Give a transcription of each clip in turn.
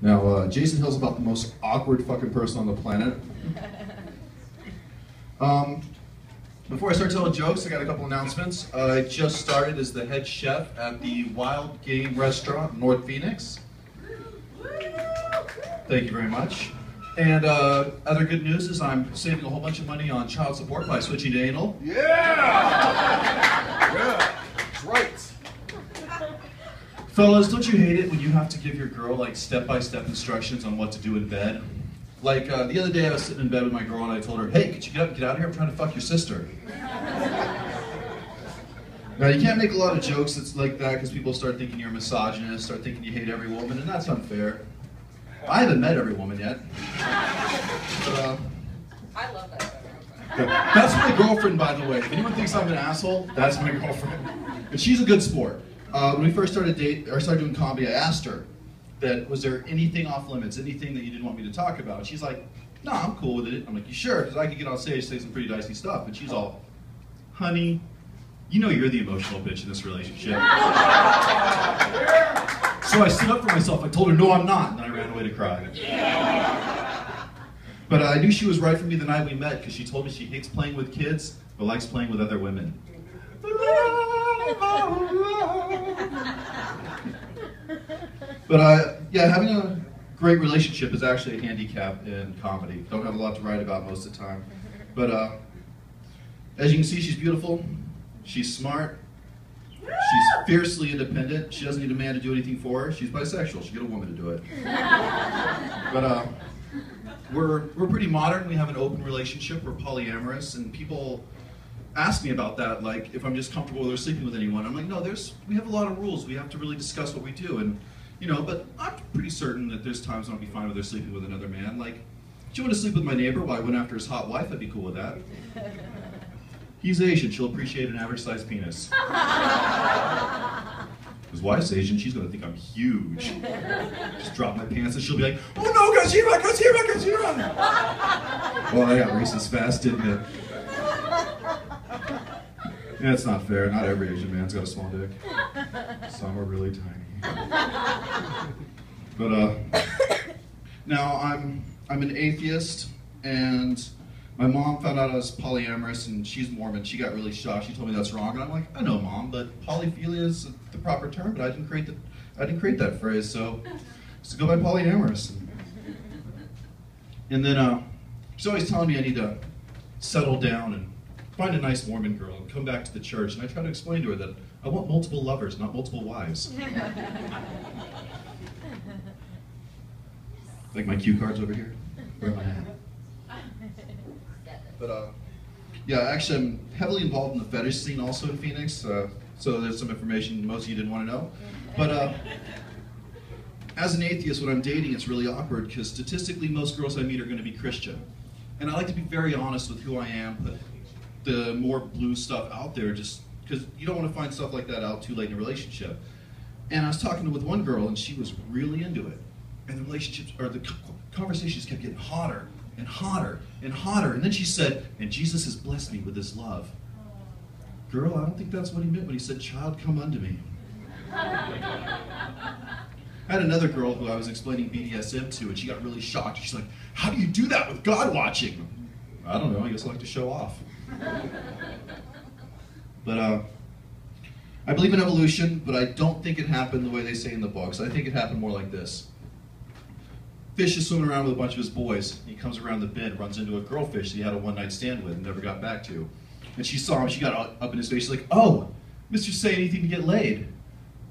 Now, Jason Hill's about the most awkward fucking person on the planet. Before I start telling jokes, I got a couple announcements. I just started as the head chef at the Wild Game Restaurant in North Phoenix. Thank you very much. And other good news is I'm saving a whole bunch of money on child support by switching to anal. Yeah! Yeah, that's right. Fellas, don't you hate it when you have to give your girl like step-by-step instructions on what to do in bed? Like the other day I was sitting in bed with my girl and I told her, hey, could you get up and get out of here? I'm trying to fuck your sister. Now you can't make a lot of jokes that's like that because people start thinking you're a misogynist, start thinking you hate every woman, and that's unfair. I haven't met every woman yet. But, I love that. that's my girlfriend, by the way. If anyone thinks I'm an asshole, that's my girlfriend. And she's a good sport. When we first started doing comedy, I asked her that was there anything off limits, anything that you didn't want me to talk about? She's like, no, I'm cool with it. I'm like, you sure? Because I could get on stage and say some pretty dicey stuff. And she's all, honey, you know you're the emotional bitch in this relationship. So I stood up for myself. I told her, no, I'm not. And then I ran away to cry. But I knew she was right for me the night we met because she told me she hates playing with kids, but likes playing with other women. But yeah, having a great relationship is actually a handicap in comedy. Don't have a lot to write about most of the time. But as you can see, she's beautiful, she's smart, she's fiercely independent, she doesn't need a man to do anything for her, she's bisexual, she'll get a woman to do it. But we're pretty modern, we have an open relationship, we're polyamorous, and people ask me about that, like if I'm just comfortable with her sleeping with anyone. I'm like, no, we have a lot of rules, we have to really discuss what we do, and you know, but I'm pretty certain that there's times when I'll be fine with her sleeping with another man. Like, if she wanted to sleep with my neighbor while I went after his hot wife, I'd be cool with that. He's Asian, she'll appreciate an average-sized penis. His wife's Asian, she's gonna think I'm huge. Just drop my pants and she'll be like, oh no, Gajira, Gajira, Gajira! Well, I got racist fast, didn't it? Yeah, it's not fair. Not every Asian man's got a small dick. Some are really tiny. But now I'm an atheist, and my mom found out I was polyamorous, and she's Mormon. She got really shocked. She told me that's wrong, and I'm like, I know, Mom, but polyphilia is the proper term, but I didn't create that phrase, so just go by polyamorous. And then she's always telling me I need to settle down and find a nice Mormon girl and come back to the church, and I try to explain to her that I want multiple lovers, not multiple wives. Like my cue cards over here? Where am I at? But yeah, actually I'm heavily involved in the fetish scene also in Phoenix, so there's some information most of you didn't want to know. But as an atheist, when I'm dating, it's really awkward because statistically most girls I meet are going to be Christian. And I like to be very honest with who I am, but the more blue stuff out there, just because you don't want to find stuff like that out too late in a relationship. And I was talking with one girl, and she was really into it. And the relationships, or the conversations kept getting hotter and hotter and hotter. And then she said, and Jesus has blessed me with his love. Girl, I don't think that's what he meant when he said, child, come unto me. I had another girl who I was explaining BDSM to, and she got really shocked. She's like, how do you do that with God watching? I don't know, I guess I like to show off. But I believe in evolution, but I don't think it happened the way they say in the books. I think it happened more like this. Fish is swimming around with a bunch of his boys. He comes around the bend, runs into a girl fish that he had a one-night stand with and never got back to. And she saw him, she got up in his face, she's like, oh, Mr. Say anything to get laid.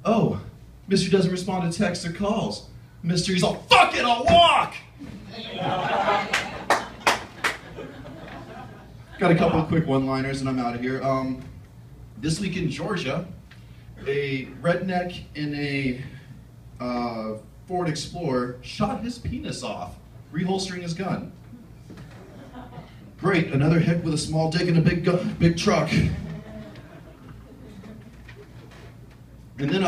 Oh, Mr. doesn't respond to texts or calls. Mr. He's all, fuck it, I'll walk! Got a couple of quick one-liners and I'm out of here. This week in Georgia, a redneck in a Ford Explorer shot his penis off, reholstering his gun. Great, another hick with a small dick and a big truck. And then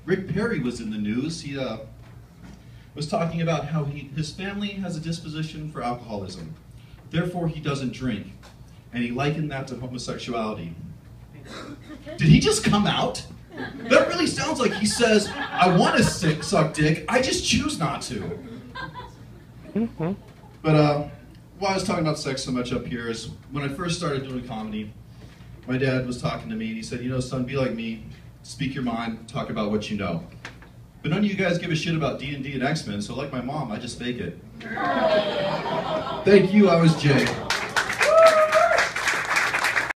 Rick Perry was in the news. He was talking about how his family has a disposition for alcoholism. Therefore, he doesn't drink. And he likened that to homosexuality. Did he just come out? That really sounds like he says, I want to suck dick, I just choose not to. But why I was talking about sex so much up here is when I first started doing comedy, my dad was talking to me and he said, you know, son, be like me, speak your mind, talk about what you know. But none of you guys give a shit about D&D and X-Men, so like my mom, I just fake it. Thank you, I was Jay.